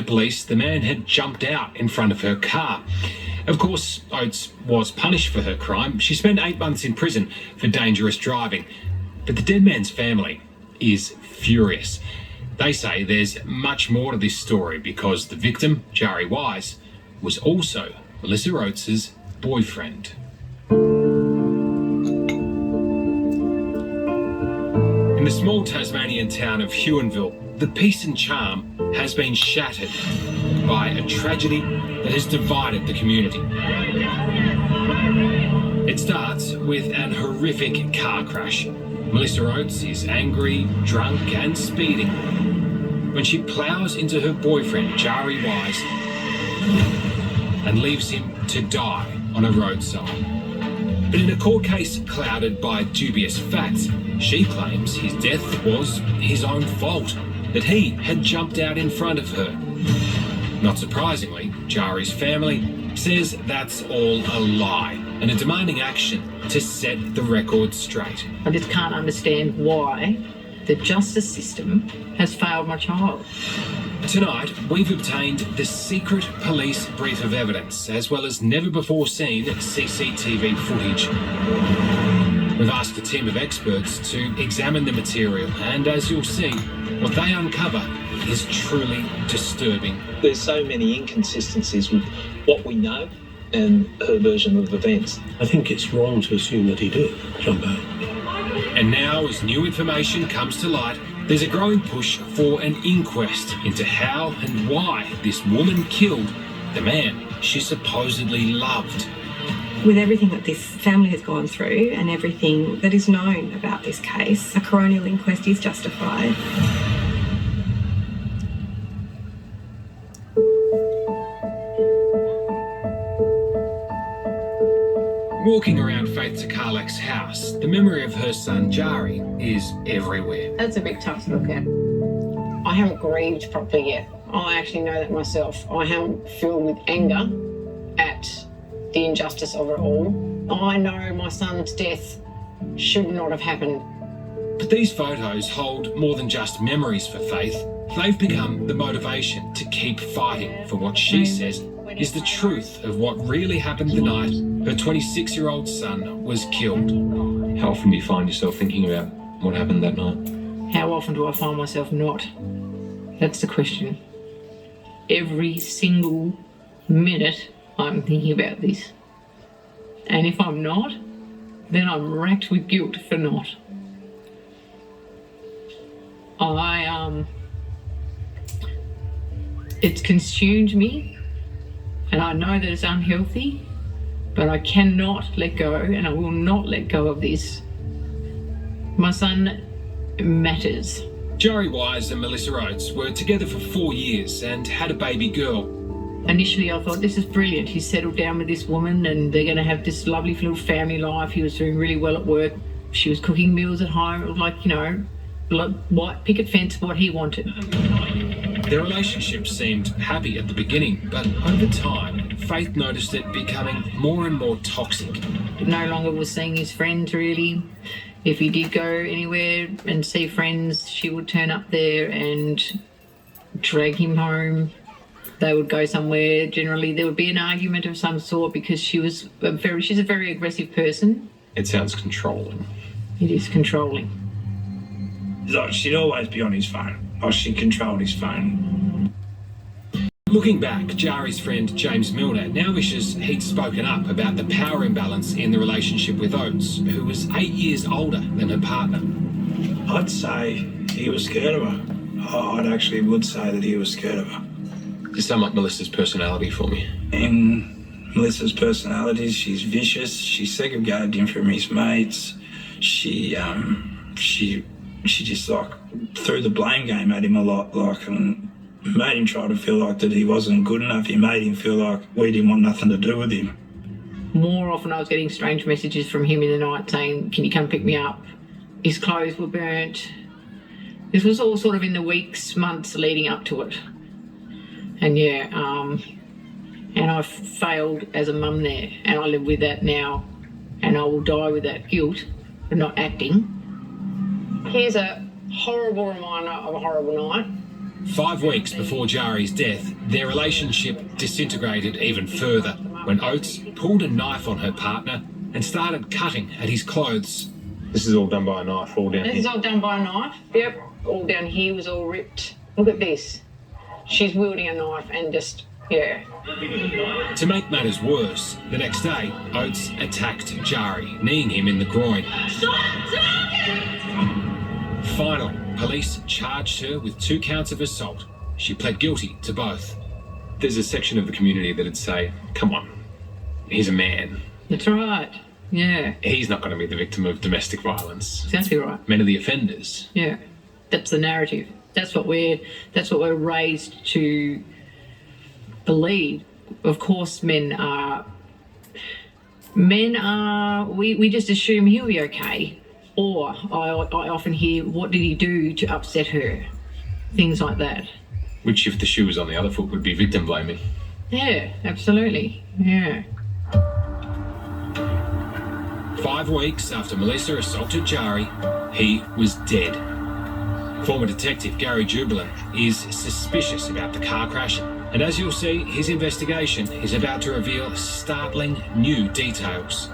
police, the man had jumped out in front of her car. Of course, Oates was punished for her crime. She spent 8 months in prison for dangerous driving. But the dead man's family is furious. They say there's much more to this story because the victim, Jari Wise, was also Melissa Oates' boyfriend. In the small Tasmanian town of Huonville, the peace and charm has been shattered by a tragedy that has divided the community. It starts with an horrific car crash. Melissa Oates is angry, drunk and speeding when she ploughs into her boyfriend, Jari Wise, and leaves him to die on a roadside. But in a court case clouded by dubious facts, she claims his death was his own fault, that he had jumped out in front of her. Not surprisingly, Jari's family says that's all a lie and are demanding action to set the record straight. I just can't understand why the justice system has failed my child. Tonight, we've obtained the secret police brief of evidence, as well as never-before-seen CCTV footage. We've asked a team of experts to examine the material, and as you'll see, what they uncover is truly disturbing. There's so many inconsistencies with what we know and her version of events. I think it's wrong to assume that he did jump out. And now, as new information comes to light, there's a growing push for an inquest into how and why this woman killed the man she supposedly loved. With everything that this family has gone through and everything that is known about this case, a coronial inquest is justified. Walking around Faith Takalak's house, the memory of her son Jari is everywhere. That's a bit tough to look at. I haven't grieved properly yet. I actually know that myself. I am filled with anger at the injustice of it all. I know my son's death should not have happened. But these photos hold more than just memories for Faith. They've become the motivation to keep fighting for what she says is the truth of what really happened the night her 26-year-old son was killed. How often do you find yourself thinking about what happened that night? How often do I find myself not? That's the question. Every single minute I'm thinking about this. And if I'm not, then I'm racked with guilt for not. It's consumed me, and I know that it's unhealthy, but I cannot let go, and I will not let go of this. My son matters. Jari Wise and Melissa Oates were together for 4 years and had a baby girl. Initially I thought, this is brilliant. He's settled down with this woman and they're going to have this lovely little family life. He was doing really well at work. She was cooking meals at home. It was like, white picket fence, what he wanted. Their relationship seemed happy at the beginning, but over time, Faith noticed it becoming more and more toxic. No longer was seeing his friends, really. If he did go anywhere and see friends, she would turn up there and drag him home. They would go somewhere. Generally, there would be an argument of some sort because she's a very aggressive person. It sounds controlling. It is controlling. Like, she'd always be on his phone, or she controlled his phone. Looking back, Jari's friend James Milner now wishes he'd spoken up about the power imbalance in the relationship with Oates, who was 8 years older than her partner. I'd say he was scared of her. I actually would say that he was scared of her. You sum up Melissa's personality for me. In Melissa's personality, she's vicious. She segregated him from his mates. She just threw the blame game at him a lot, and made him try to feel like that he wasn't good enough. He made him feel like we didn't want nothing to do with him. More often I was getting strange messages from him in the night saying, can you come pick me up? His clothes were burnt. This was all sort of in the weeks, months leading up to it. And and I failed as a mum there, and I live with that now, and I will die with that guilt of not acting. Here's a horrible reminder of a horrible night. 5 weeks before Jari's death, their relationship disintegrated even further when Oates pulled a knife on her partner and started cutting at his clothes. This is all done by a knife, all down This here. is all done by a knife. Yep, all down here was all ripped. Look at this. She's wielding a knife and just, yeah. To make matters worse, the next day, Oates attacked Jari, kneeing him in the groin. Finally, police charged her with 2 counts of assault. She pled guilty to both. There's a section of the community that'd say, come on, he's a man. That's right. Yeah, He's not going to be the victim of domestic violence. exactly right. Men are the offenders. Yeah, that's the narrative. That's what we're raised to believe. Of course, we just assume he'll be okay. Or I often hear, what did he do to upset her? Things like that. Which, if the shoe was on the other foot, would be victim blaming. Yeah, absolutely. Yeah. 5 weeks after Melissa assaulted Jari, he was dead. Former detective Gary Jubilant is suspicious about the car crash, and as you'll see, his investigation is about to reveal startling new details.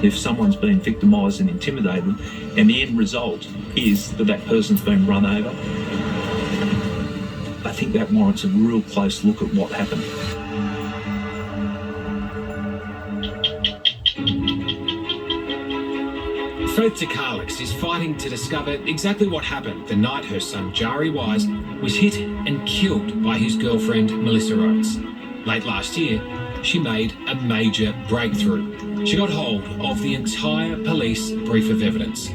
If someone's been victimised and intimidated, and the end result is that person's been run over, I think that warrants a real close look at what happened. Faith Tikalix is fighting to discover exactly what happened the night her son Jari Wise was hit and killed by his girlfriend Melissa Oates. Late last year, she made a major breakthrough. She got hold of the entire police brief of evidence.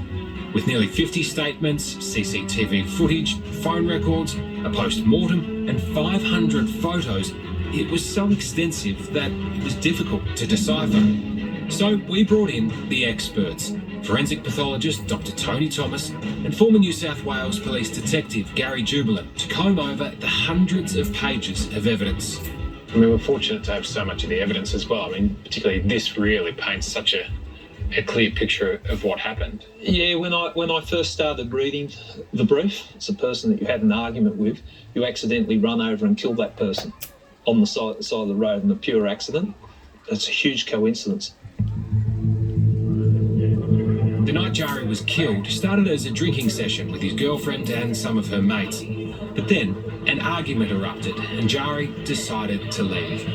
With nearly 50 statements, CCTV footage, phone records, a post-mortem and 500 photos, it was so extensive that it was difficult to decipher. So we brought in the experts, forensic pathologist Dr. Tony Thomas and former New South Wales Police Detective Gary Jubilant to comb over the hundreds of pages of evidence. I mean, we're fortunate to have so much of the evidence as well. I mean, particularly this really paints such a clear picture of what happened. Yeah, when I first started reading the brief, it's a person that you had an argument with, you accidentally run over and kill that person on the side of the road in a pure accident. It's a huge coincidence. The night Jari was killed started as a drinking session with his girlfriend and some of her mates. But then an argument erupted and Jari decided to leave.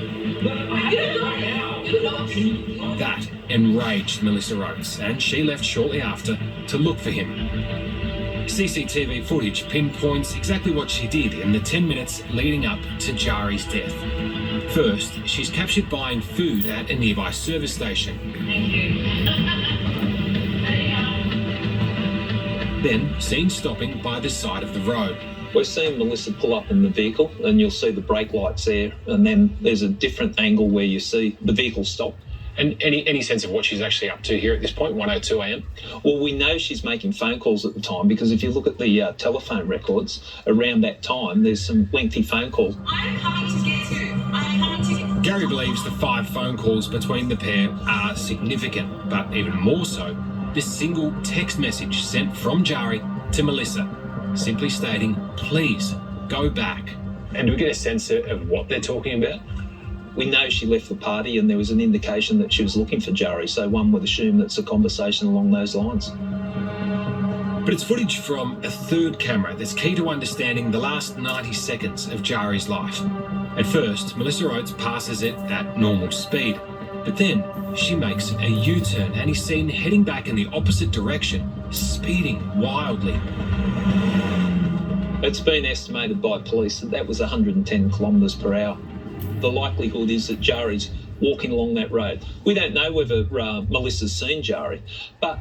That enraged Melissa Oates and she left shortly after to look for him. CCTV footage pinpoints exactly what she did in the 10 minutes leading up to Jari's death. First, she's captured buying food at a nearby service station. Then seen stopping by the side of the road. We're seeing Melissa pull up in the vehicle and you'll see the brake lights there, and then there's a different angle where you see the vehicle stop. And any sense of what she's actually up to here at this point, 1:02 a.m? Well, we know she's making phone calls at the time because if you look at the telephone records, around that time, there's some lengthy phone calls. I'm coming to get you. I'm coming to get you. Gary believes the 5 phone calls between the pair are significant, but even more so, this single text message sent from Jari to Melissa, simply stating, please, go back. And do we get a sense of what they're talking about? We know she left the party and there was an indication that she was looking for Jari, so one would assume that's a conversation along those lines. But it's footage from a third camera that's key to understanding the last 90 seconds of Jari's life. At first, Melissa Oates passes it at normal speed, but then she makes a U-turn and is seen heading back in the opposite direction, speeding wildly. It's been estimated by police that was 110 kilometres per hour. The likelihood is that Jari's walking along that road. We don't know whether Melissa's seen Jari, but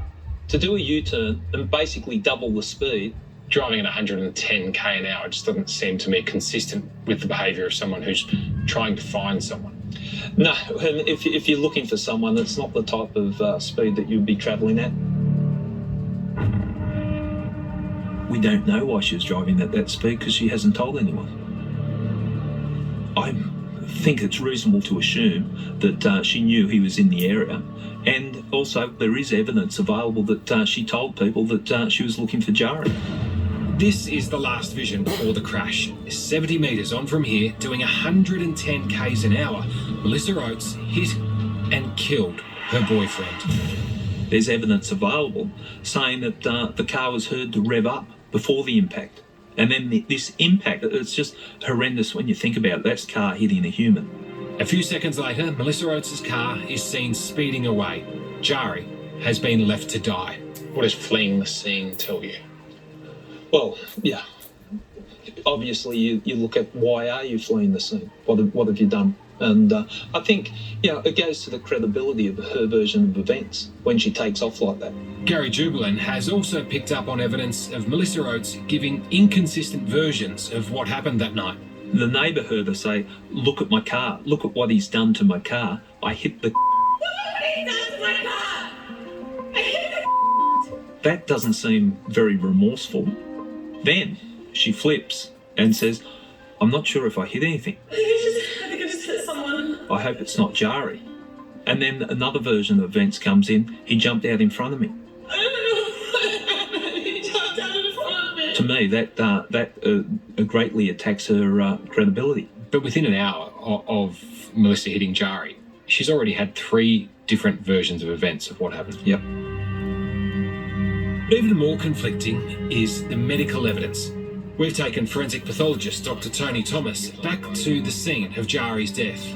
to do a U-turn and basically double the speed. Driving at 110k an hour just doesn't seem to me consistent with the behaviour of someone who's trying to find someone. No, and if you're looking for someone, it's not the type of speed that you'd be travelling at. We don't know why she was driving at that speed because she hasn't told anyone. I think it's reasonable to assume that she knew he was in the area, and also there is evidence available that she told people that she was looking for Jari. This is the last vision before the crash. 70 metres on from here, doing 110 k's an hour, Melissa Oates hit and killed her boyfriend. There's evidence available saying that the car was heard to rev up before the impact. And then this impact, it's just horrendous when you think about it. That's car hitting a human. A few seconds later, Melissa Oates' car is seen speeding away. Jari has been left to die. What does fleeing the scene tell you? Well, yeah. Obviously, you look at why are you fleeing the scene? What have you done? And I think, it goes to the credibility of her version of events when she takes off like that. Gary Jubelin has also picked up on evidence of Melissa Oates giving inconsistent versions of what happened that night. The neighbour heard her say, "Look at my car. Look at what he's done to my car. I hit the..." That doesn't seem very remorseful. Then she flips and says, "I'm not sure if I hit anything. I think I just hit someone. I hope it's not Jari." And then another version of events comes in. "He jumped out in front of me." I don't know. He jumped out in front of me. To me, that greatly attacks her credibility. But within an hour of Melissa hitting Jari, she's already had 3 different versions of events of what happened. Yep. But even more conflicting is the medical evidence. We've taken forensic pathologist Dr. Tony Thomas back to the scene of Jari's death.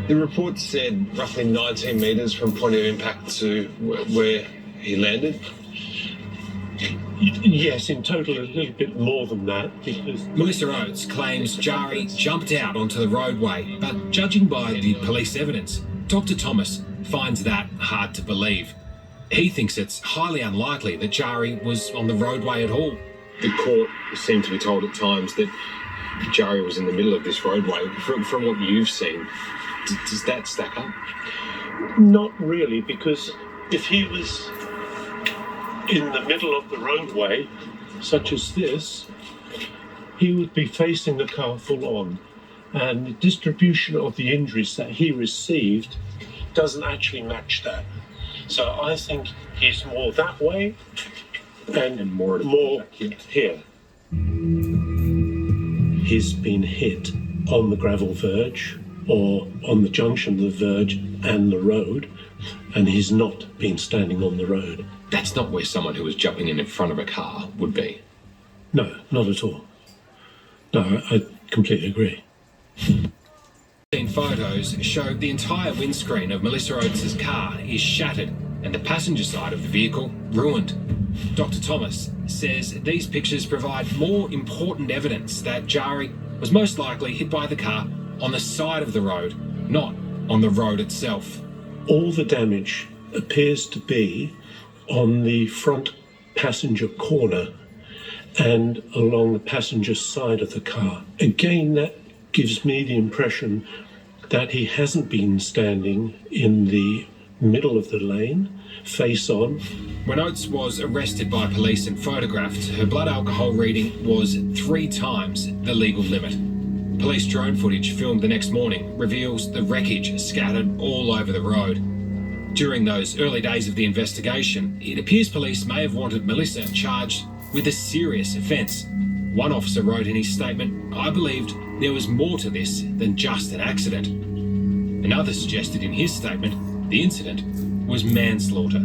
The report said roughly 19 metres from point of impact to where he landed. Yes, in total a little bit more than that, because Melissa Oates claims Jari jumped out onto the roadway, but judging by the police evidence, Dr. Thomas finds that hard to believe. He thinks it's highly unlikely that Jari was on the roadway at all. The court seemed to be told at times that Jari was in the middle of this roadway. From what you've seen, does that stack up? not really, because if he was in the middle of the roadway, such as this, he would be facing the car full on. And the distribution of the injuries that he received doesn't actually match that. So I think he's more that way and more here. He's been hit on the gravel verge or on the junction of the verge and the road, and he's not been standing on the road. That's not where someone who was jumping in front of a car would be. No, not at all. No, I completely agree. Photos show the entire windscreen of Melissa Oates' car is shattered and the passenger side of the vehicle ruined. Dr. Thomas says these pictures provide more important evidence that Jari was most likely hit by the car on the side of the road, not on the road itself. All the damage appears to be on the front passenger corner and along the passenger side of the car. Again, that gives me the impression that he hasn't been standing in the middle of the lane, face on. When Oates was arrested by police and photographed, her blood alcohol reading was 3 times the legal limit. Police drone footage filmed the next morning reveals the wreckage scattered all over the road. During those early days of the investigation, it appears police may have wanted Melissa charged with a serious offence. One officer wrote in his statement, "I believed there was more to this than just an accident." Another suggested in his statement the incident was manslaughter.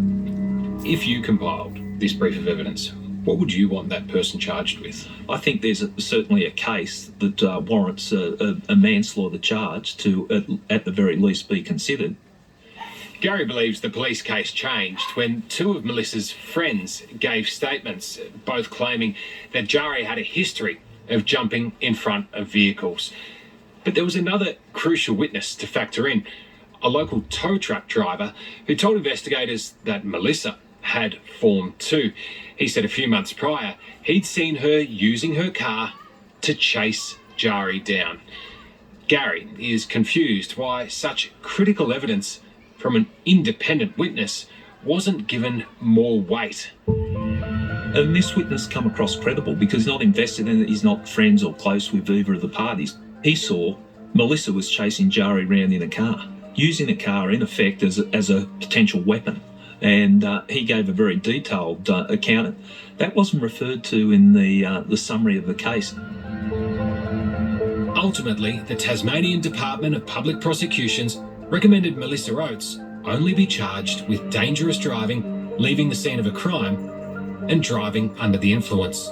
If you compiled this brief of evidence, what would you want that person charged with? I think there's certainly a case that warrants a manslaughter charge to, at the very least, be considered. Gary believes the police case changed when 2 of Melissa's friends gave statements, both claiming that Jari had a history of jumping in front of vehicles. But there was another crucial witness to factor in, a local tow truck driver who told investigators that Melissa had form too. He said a few months prior, he'd seen her using her car to chase Jari down. Gary is confused why such critical evidence from an independent witness wasn't given more weight. And this witness come across credible because he's not invested in it, he's not friends or close with either of the parties. He saw Melissa was chasing Jari around in a car, using the car in effect as a potential weapon. and he gave a very detailed account. That wasn't referred to in the summary of the case. Ultimately, the Tasmanian Department of Public Prosecutions recommended Melissa Oates only be charged with dangerous driving, leaving the scene of a crime, and driving under the influence.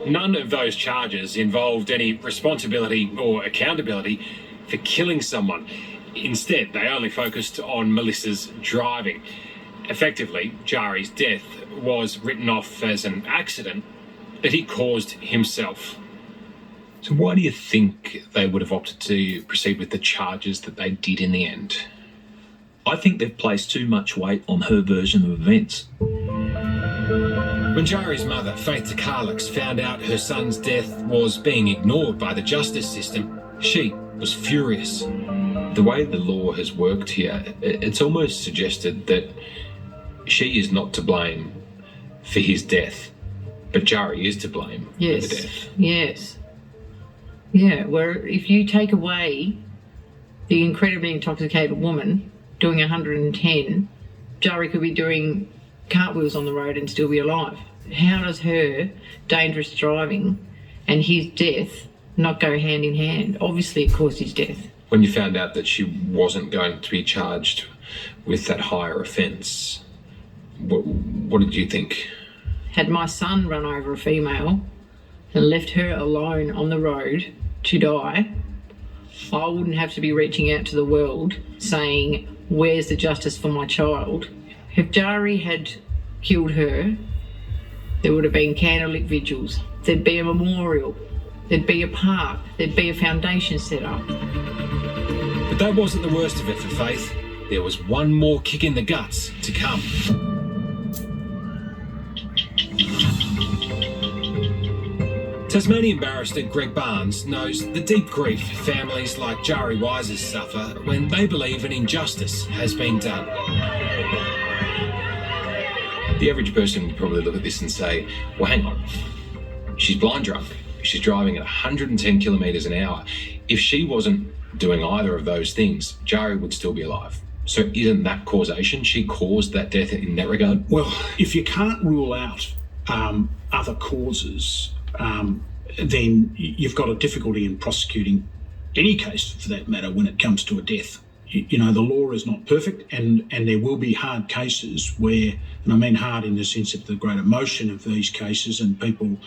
None of those charges involved any responsibility or accountability for killing someone. Instead, they only focused on Melissa's driving. Effectively, Jari's death was written off as an accident that he caused himself. So why do you think they would have opted to proceed with the charges that they did in the end? I think they've placed too much weight on her version of events. When Jari's mother, Faith Takalix, found out her son's death was being ignored by the justice system, she was furious. The way the law has worked here, it's almost suggested that she is not to blame for his death, but Jari is to blame for the death. Yes. Yeah, where if you take away the incredibly intoxicated woman doing 110, Jari could be doing cartwheels on the road and still be alive. How does her dangerous driving and his death not go hand in hand? Obviously it caused his death. When you found out that she wasn't going to be charged with that higher offence, what did you think? Had my son run over a female and left her alone on the road to die, I wouldn't have to be reaching out to the world saying, where's the justice for my child? If Jari had killed her, there would have been candlelit vigils, there'd be a memorial, there'd be a park, there'd be a foundation set up. But that wasn't the worst of it for Faith. There was one more kick in the guts to come. Tasmanian barrister Greg Barnes knows the deep grief families like Jari Wise's suffer when they believe an injustice has been done. The average person would probably look at this and say, well, hang on, she's blind drunk, she's driving at 110 kilometres an hour. If she wasn't doing either of those things, Jari would still be alive. So isn't that causation? She caused that death in that regard? Well, if you can't rule out other causes, then you've got a difficulty in prosecuting any case, for that matter, when it comes to a death. You know, the law is not perfect, and there will be hard cases where, and I mean hard in the sense of the great emotion of these cases and people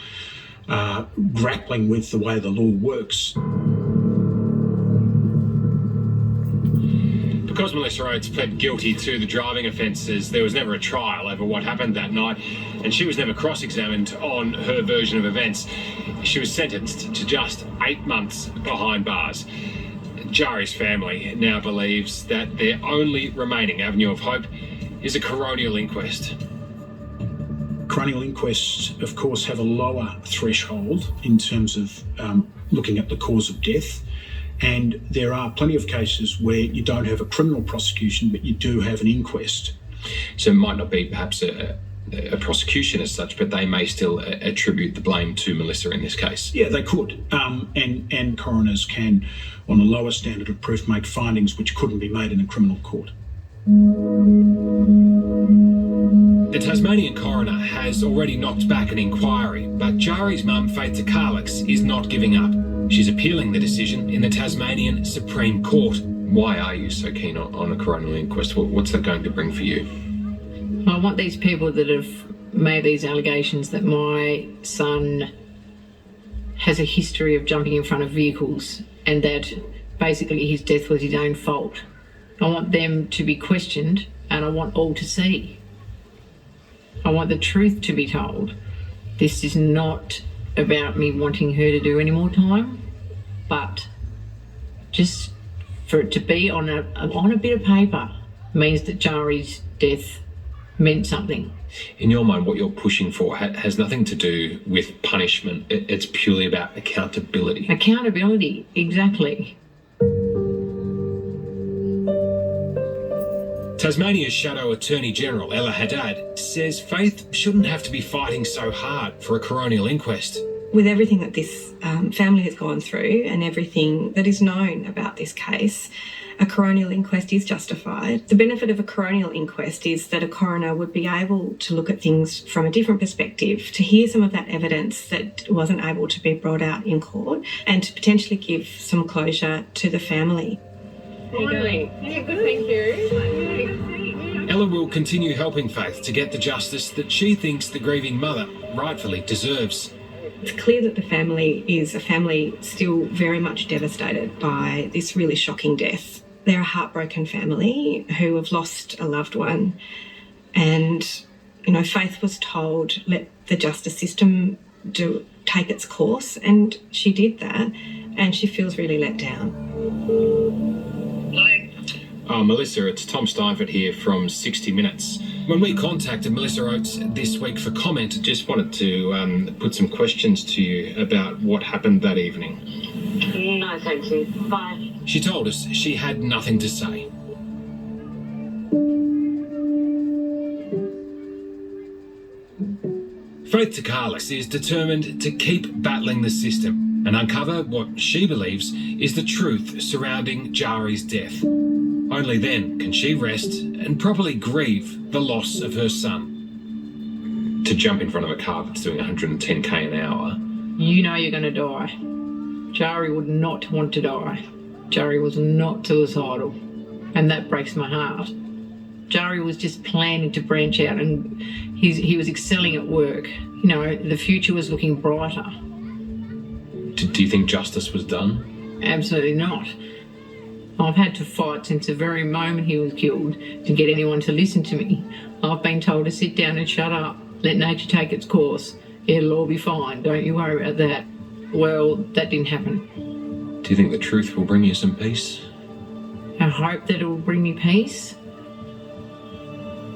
grappling with the way the law works. Because Melissa Oates pled guilty to the driving offences, there was never a trial over what happened that night, and she was never cross-examined on her version of events. She was sentenced to just 8 months behind bars. Jari's family now believes that their only remaining avenue of hope is a coronial inquest. Coronial inquests, of course, have a lower threshold in terms of looking at the cause of death. And there are plenty of cases where you don't have a criminal prosecution, but you do have an inquest. So it might not be perhaps a prosecution as such, but they may still attribute the blame to Melissa in this case. Yeah, they could. And coroners can, on a lower standard of proof, make findings which couldn't be made in a criminal court. The Tasmanian coroner has already knocked back an inquiry, but Jari's mum, Faith Takalix, is not giving up. She's appealing the decision in the Tasmanian Supreme Court. Why are you so keen on a coronial inquest? What's that going to bring for you? I want these people that have made these allegations that my son has a history of jumping in front of vehicles and that basically his death was his own fault. I want them to be questioned, and I want all to see. I want the truth to be told. This is not about me wanting her to do any more time, but just for it to be on a bit of paper means that Jari's death meant something. In your mind, what you're pushing for has nothing to do with punishment. It's purely about accountability. Accountability, exactly. Tasmania's Shadow Attorney General, Ella Haddad, says Faith shouldn't have to be fighting so hard for a coronial inquest. With everything that this family has gone through and everything that is known about this case, a coronial inquest is justified. The benefit of a coronial inquest is that a coroner would be able to look at things from a different perspective, to hear some of that evidence that wasn't able to be brought out in court, and to potentially give some closure to the family. Finally. Yeah, good, thank you. Ella will continue helping Faith to get the justice that she thinks the grieving mother rightfully deserves. It's clear that the family is a family still very much devastated by this really shocking death. They're a heartbroken family who have lost a loved one. And, Faith was told, let the justice system take its course, and she did that, and she feels really let down. Melissa, it's Tom Steinford here from 60 Minutes. When we contacted Melissa Oates this week for comment, just wanted to put some questions to you about what happened that evening. No, thank you. Bye. She told us she had nothing to say. Faith Takalis is determined to keep battling the system and uncover what she believes is the truth surrounding Jari's death. Only then can she rest and properly grieve the loss of her son. To jump in front of a car that's doing 110k an hour. You know you're going to die. Jari would not want to die. Jari was not suicidal. And that breaks my heart. Jari was just planning to branch out, and he was excelling at work. The future was looking brighter. Do you think justice was done? Absolutely not. I've had to fight since the very moment he was killed to get anyone to listen to me. I've been told to sit down and shut up, let nature take its course. It'll all be fine, don't you worry about that. Well, that didn't happen. Do you think the truth will bring you some peace? I hope that it will bring me peace.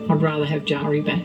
I'd rather have Jari back.